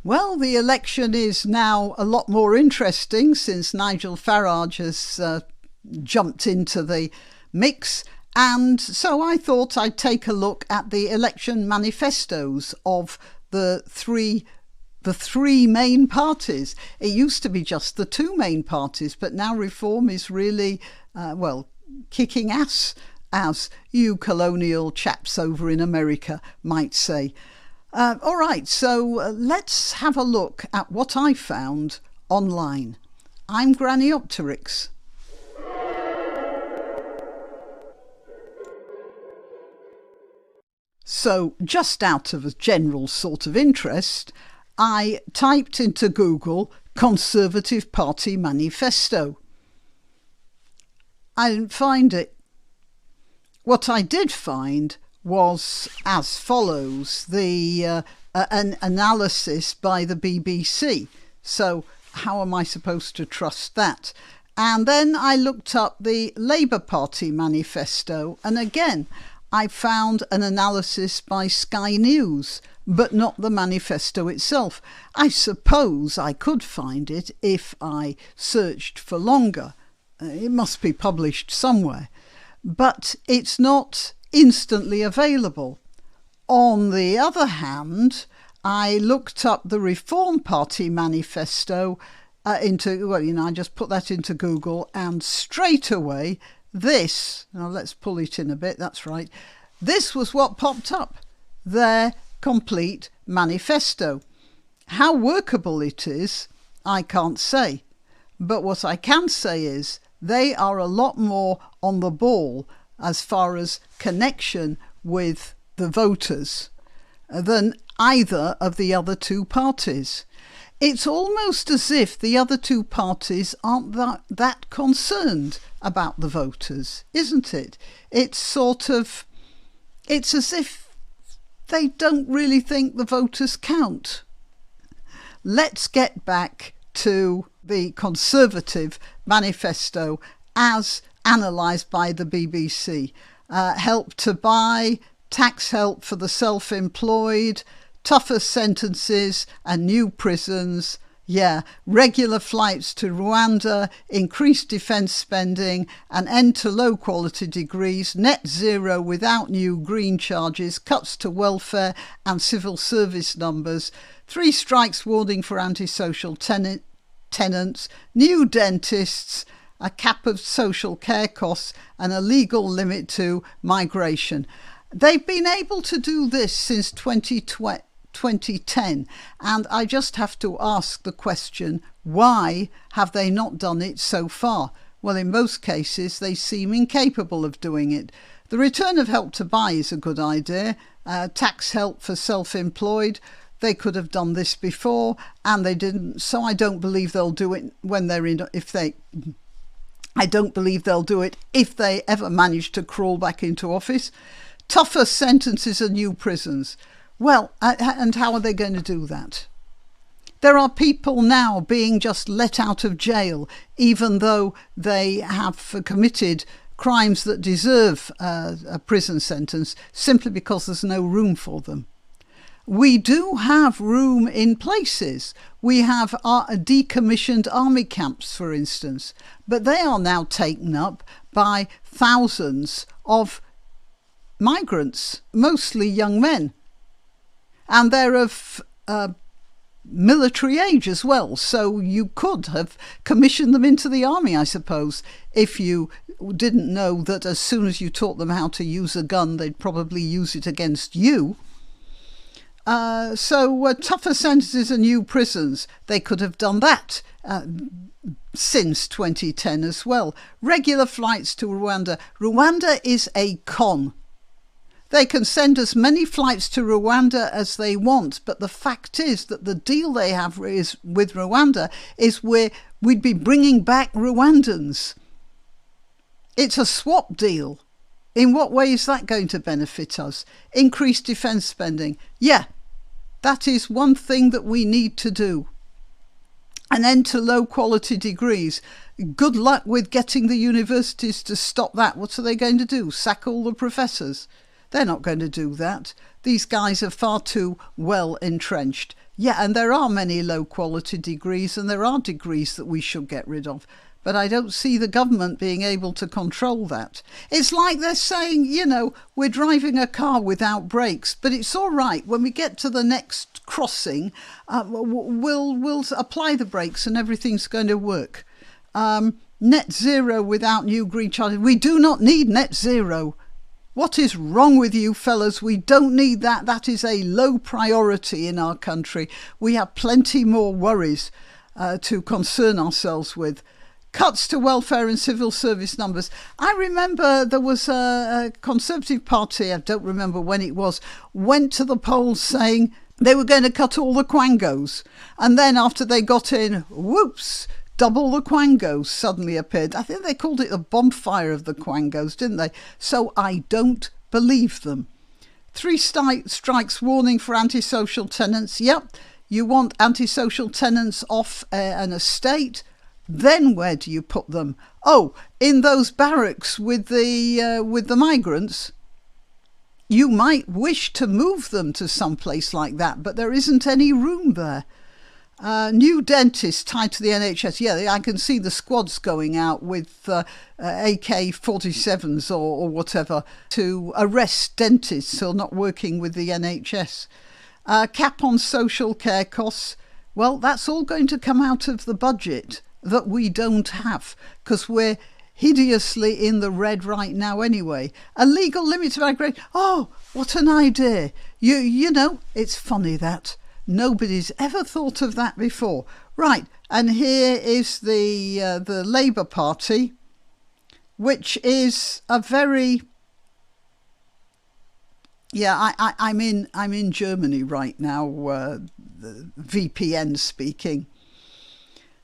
Well, the election is now a lot more interesting since Nigel Farage has jumped into the mix. And so I thought I'd take a look at the election manifestos of the three main parties. It used to be just the two main parties, but now Reform is really, kicking ass, as you colonial chaps over in America might say. All right, so let's have a look at what I found online. I'm Granniopteryx. So just out of a general sort of interest, I typed into Google Conservative Party Manifesto. I didn't find it. What I did find was as follows, an analysis by the BBC. So how am I supposed to trust that? And then I looked up the Labour Party manifesto, and again I found an analysis by Sky News, but not the manifesto itself. I suppose I could find it if I searched for longer. It must be published somewhere, but it's not instantly available. On the other hand, I looked up the Reform Party manifesto I just put that into Google, and straight away now let's pull it in a bit, that's right, this was what popped up, their complete manifesto. How workable it is, I can't say, but what I can say is they are a lot more on the ball as far as connection with the voters than either of the other two parties. It's almost as if the other two parties aren't that concerned about the voters, isn't it? It's as if they don't really think the voters count. Let's get back to the Conservative manifesto as analysed by the BBC. Help to Buy, tax help for the self-employed, tougher sentences and new prisons, regular flights to Rwanda, increased defence spending, an end to low-quality degrees, net zero without new green charges, cuts to welfare and civil service numbers, 3 strikes warning for antisocial tenants, new dentists, a cap of social care costs and a legal limit to migration. They've been able to do this since 2010, and I just have to ask the question, why have they not done it so far? Well, in most cases they seem incapable of doing it. The return of Help to Buy is a good idea. Tax help for self-employed, they could have done this before and they didn't, so I don't believe they'll do it I don't believe they'll do it if they ever manage to crawl back into office. Tougher sentences and new prisons. Well, and how are they going to do that? There are people now being just let out of jail, even though they have committed crimes that deserve a prison sentence, simply because there's no room for them. We do have room in places. We have decommissioned army camps, for instance, but they are now taken up by thousands of migrants, mostly young men. And they're of military age as well, so you could have commissioned them into the army, I suppose, if you didn't know that as soon as you taught them how to use a gun, they'd probably use it against you. Tougher sentences and new prisons, they could have done that since 2010 as well. Regular flights to Rwanda. Rwanda is a con. They can send as many flights to Rwanda as they want, but the fact is that the deal they have with Rwanda is where we'd be bringing back Rwandans. It's a swap deal. In what way is that going to benefit us? Increased defence spending. Yeah, that is one thing that we need to do. An end to low quality degrees. Good luck with getting the universities to stop that. What are they going to do? Sack all the professors? They're not going to do that. These guys are far too well entrenched. Yeah, and there are many low quality degrees, and there are degrees that we should get rid of. But I don't see the government being able to control that. It's like they're saying, you know, we're driving a car without brakes, but it's all right. When we get to the next crossing, we'll apply the brakes and everything's going to work. Net zero without new green charges. We do not need net zero. What is wrong with you fellas? We don't need that. That is a low priority in our country. We have plenty more worries to concern ourselves with. Cuts to welfare and civil service numbers. I remember there was a Conservative Party, I don't remember when it was, went to the polls saying they were going to cut all the quangos. And then after they got in, whoops, double the quangos suddenly appeared. I think they called it the bonfire of the quangos, didn't they? So I don't believe them. 3 strikes warning for antisocial tenants. Yep, you want antisocial tenants off an estate. Then where do you put them? Oh, in those barracks with the migrants. You might wish to move them to some place like that, but there isn't any room there. New dentists tied to the NHS. Yeah, I can see the squads going out with AK-47s or whatever to arrest dentists who are not working with the NHS. Cap on social care costs. Well, that's all going to come out of the budget that we don't have, because we're hideously in the red right now anyway. A legal limit of aggregation. Oh, what an idea. You know, it's funny that nobody's ever thought of that before. Right, and here is the Labour Party, which is a very... Yeah, I'm in Germany right now, VPN speaking.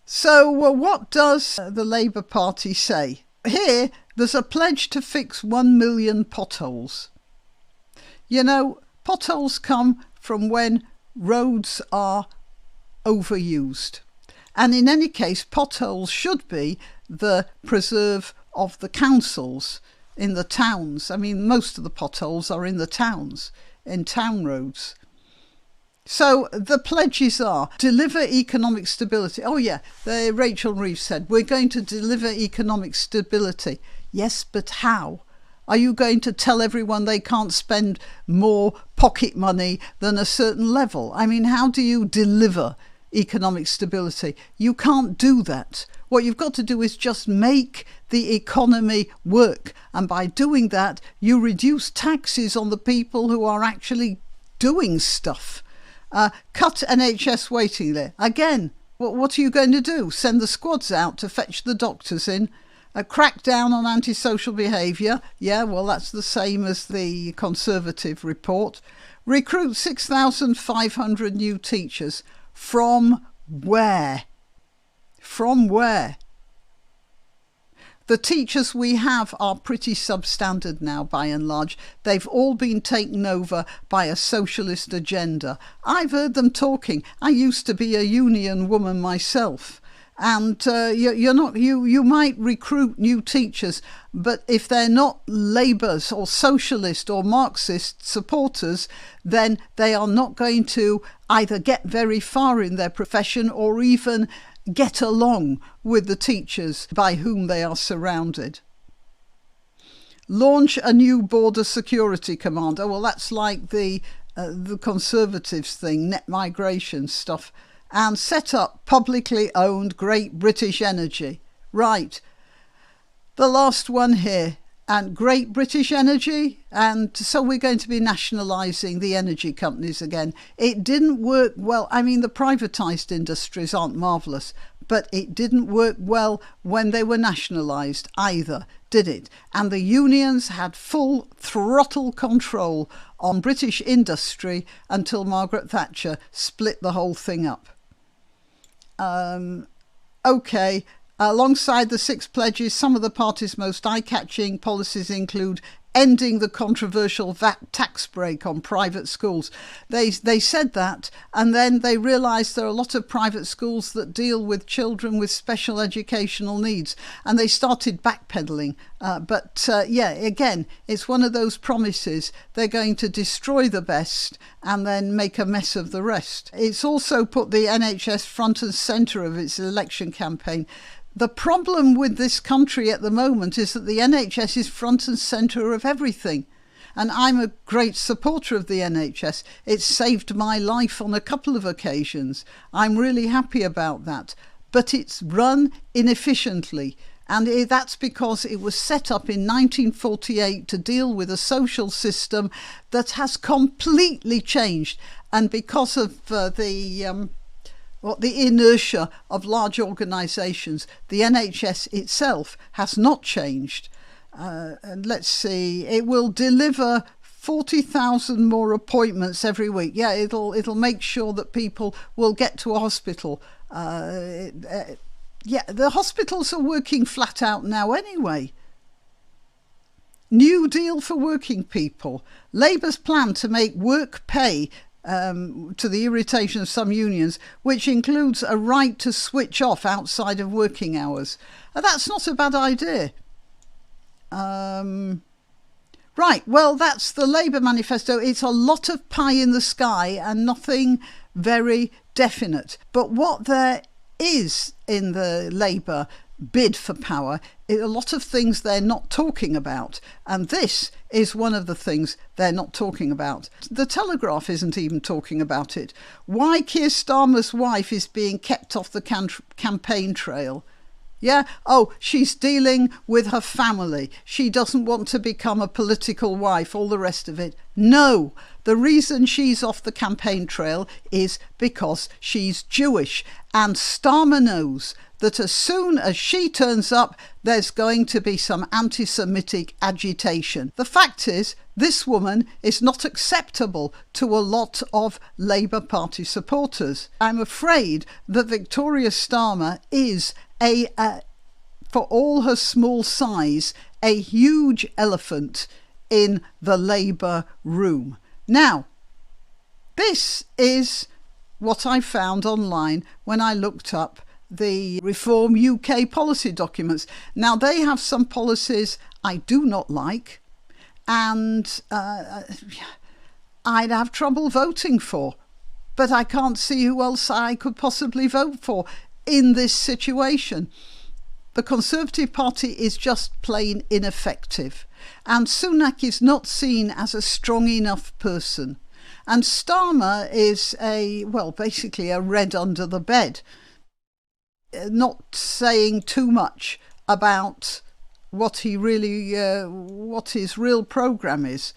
So what does the Labour Party say? Here, there's a pledge to fix 1 million potholes. You know, potholes come from when roads are overused. And in any case, potholes should be the preserve of the councils in the towns. I mean, most of the potholes are in the towns, in town roads. So the pledges are deliver economic stability. Oh yeah, Rachel Reeves said, we're going to deliver economic stability. Yes, but how? Are you going to tell everyone they can't spend more pocket money than a certain level? I mean, how do you deliver economic stability? You can't do that. What you've got to do is just make the economy work. And by doing that, you reduce taxes on the people who are actually doing stuff. Cut NHS waiting list. Again, what are you going to do? Send the squads out to fetch the doctors in? Crack down on antisocial behaviour. Yeah, well, that's the same as the Conservative report. Recruit 6,500 new teachers. From where? From where? The teachers we have are pretty substandard now, by and large. They've all been taken over by a socialist agenda. I've heard them talking. I used to be a union woman myself. And you might recruit new teachers, but if they're not Labour's or socialist or Marxist supporters, then they are not going to either get very far in their profession or even get along with the teachers by whom they are surrounded. Launch a new border security command. Oh, well, that's like the Conservatives thing, net migration stuff. And set up publicly owned Great British Energy. Right. The last one here. And Great British Energy. And so we're going to be nationalising the energy companies again. It didn't work well. I mean, the privatised industries aren't marvellous, but it didn't work well when they were nationalised either, did it? And the unions had full throttle control on British industry until Margaret Thatcher split the whole thing up. Okay, alongside the 6 pledges, some of the party's most eye-catching policies include ending the controversial VAT tax break on private schools. They said that, and then they realised there are a lot of private schools that deal with children with special educational needs, and they started backpedalling. Again, it's one of those promises. They're going to destroy the best and then make a mess of the rest. It's also put the NHS front and centre of its election campaign. The problem with this country at the moment is that the NHS is front and centre of everything. And I'm a great supporter of the NHS. It's saved my life on a couple of occasions. I'm really happy about that. But it's run inefficiently. And that's because it was set up in 1948 to deal with a social system that has completely changed. And because of the inertia of large organisations, the NHS itself has not changed. And let's see, it will deliver 40,000 more appointments every week. Yeah, it'll make sure that people will get to a hospital. The hospitals are working flat out now anyway. New deal for working people. Labour's plan to make work pay, to the irritation of some unions, which includes a right to switch off outside of working hours. That's not a bad idea. Right, well, that's the Labour manifesto. It's a lot of pie in the sky and nothing very definite. But what there is in the Labour bid for power is a lot of things they're not talking about, and this is one of the things they're not talking about. The Telegraph isn't even talking about it. Why Keir Starmer's wife is being kept off the campaign trail. Yeah, oh, she's dealing with her family. She doesn't want to become a political wife, all the rest of it. No, the reason she's off the campaign trail is because she's Jewish. And Starmer knows that as soon as she turns up, there's going to be some anti-Semitic agitation. The fact is, this woman is not acceptable to a lot of Labour Party supporters. I'm afraid that Victoria Starmer is for all her small size, a huge elephant in the Labour room. Now, this is what I found online when I looked up the Reform UK policy documents. Now, they have some policies I do not like, and I'd have trouble voting for, but I can't see who else I could possibly vote for in this situation. The Conservative Party is just plain ineffective, and Sunak is not seen as a strong enough person, and Starmer is basically a red under the bed, not saying too much about what his real programme is,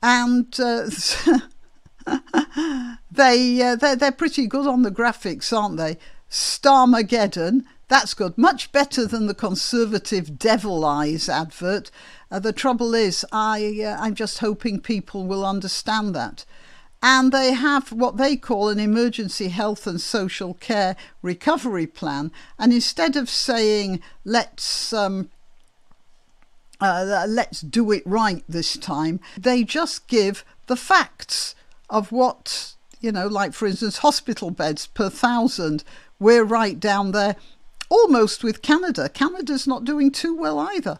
and they're pretty good on the graphics, aren't they? Starmageddon, that's good, much better than the Conservative Devil Eyes advert. The trouble is, I'm just hoping people will understand that. And they have what they call an emergency health and social care recovery plan. And instead of saying, let's do it right this time, they just give the facts of what, like, for instance, hospital beds per 1,000. We're right down there, almost with Canada. Canada's not doing too well either.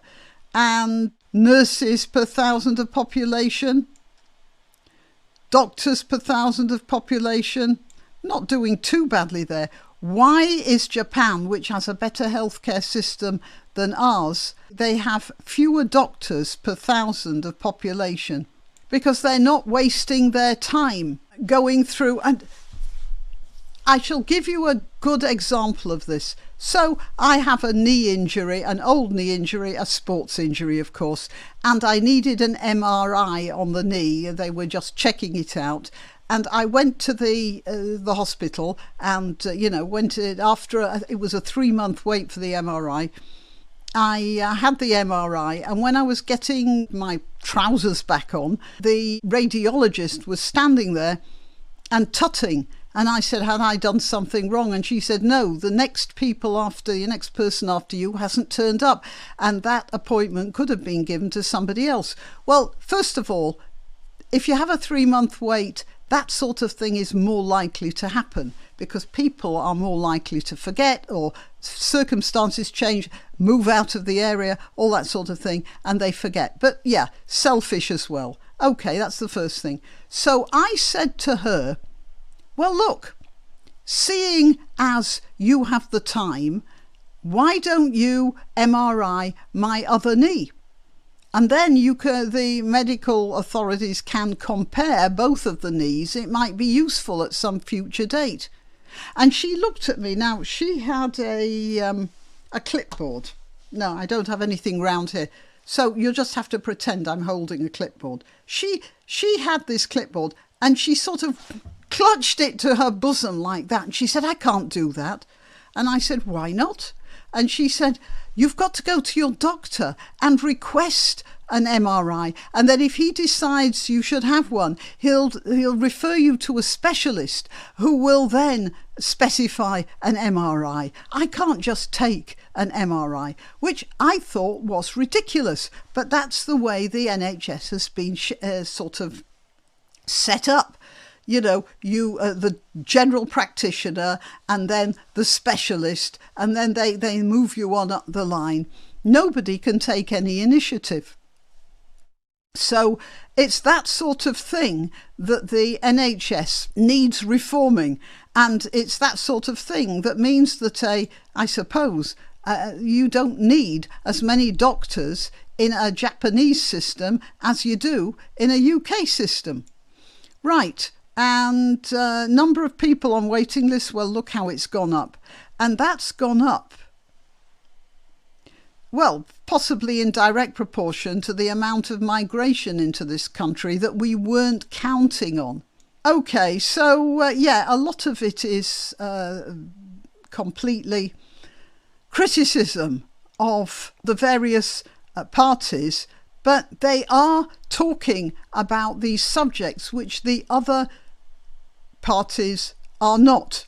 And nurses per 1,000 of population, doctors per 1,000 of population, not doing too badly there. Why is Japan, which has a better healthcare system than ours, they have fewer doctors per 1,000 of population? Because they're not wasting their time going through. And I shall give you a good example of this. So I have a knee injury, an old knee injury, a sports injury, of course, and I needed an MRI on the knee. They were just checking it out. And I went to the hospital and, went after it was a 3-month wait for the MRI. I had the MRI, and when I was getting my trousers back on, the radiologist was standing there and tutting And I said, had I done something wrong? And she said, no, the next person after you hasn't turned up. And that appointment could have been given to somebody else. Well, first of all, if you have a 3-month wait, that sort of thing is more likely to happen because people are more likely to forget, or circumstances change, move out of the area, all that sort of thing, and they forget. But yeah, selfish as well. Okay, that's the first thing. So I said to her, well, look, seeing as you have the time, why don't you MRI my other knee? And then the medical authorities can compare both of the knees. It might be useful at some future date. And she looked at me. Now, she had a clipboard. No, I don't have anything round here. So you'll just have to pretend I'm holding a clipboard. She had this clipboard and she sort of clutched it to her bosom like that. And she said, I can't do that. And I said, why not? And she said, you've got to go to your doctor and request an MRI. And then if he decides you should have one, he'll refer you to a specialist who will then specify an MRI. I can't just take an MRI, which I thought was ridiculous. But that's the way the NHS has been sort of set up. You know, the general practitioner and then the specialist, and then they move you on up the line. Nobody can take any initiative. So it's that sort of thing that the NHS needs reforming. And it's that sort of thing that means that I suppose you don't need as many doctors in a Japanese system as you do in a UK system. Right. And number of people on waiting lists, well, look how it's gone up. And that's gone up, well, possibly in direct proportion to the amount of migration into this country that we weren't counting on. Okay, so yeah, a lot of it is completely criticism of the various parties, but they are talking about these subjects which the other parties are not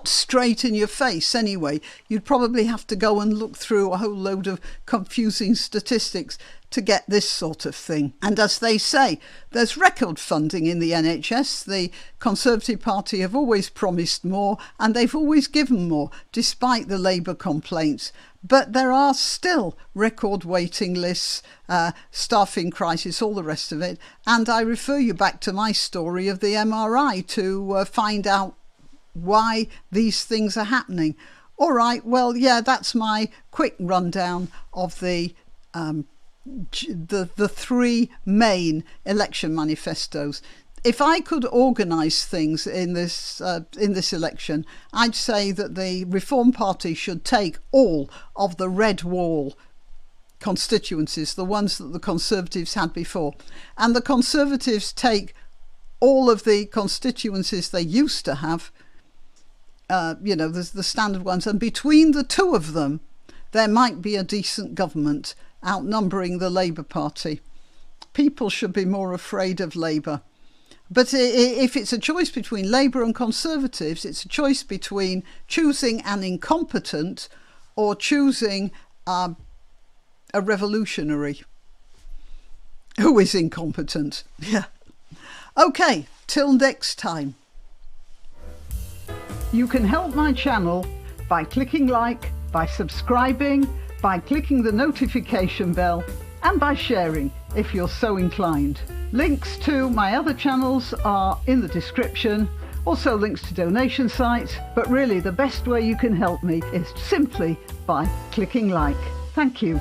straight in your face anyway. You'd probably have to go and look through a whole load of confusing statistics to get this sort of thing. And as they say, there's record funding in the NHS. The Conservative Party have always promised more and they've always given more, despite the Labour complaints. But there are still record waiting lists, staffing crisis, all the rest of it. And I refer you back to my story of the MRI to find out why these things are happening. All right, well, yeah, that's my quick rundown of the 3 main election manifestos. If I could organise things in this election, I'd say that the Reform Party should take all of the red wall constituencies, the ones that the Conservatives had before, and the Conservatives take all of the constituencies they used to have, the standard ones, and between the two of them, there might be a decent government outnumbering the Labour Party. People should be more afraid of Labour. But if it's a choice between Labour and Conservatives, it's a choice between choosing an incompetent or choosing a revolutionary who is incompetent. Yeah. Okay, till next time. You can help my channel by clicking like, by subscribing, by clicking the notification bell, and by sharing if you're so inclined. Links to my other channels are in the description, also links to donation sites, but really the best way you can help me is simply by clicking like. Thank you.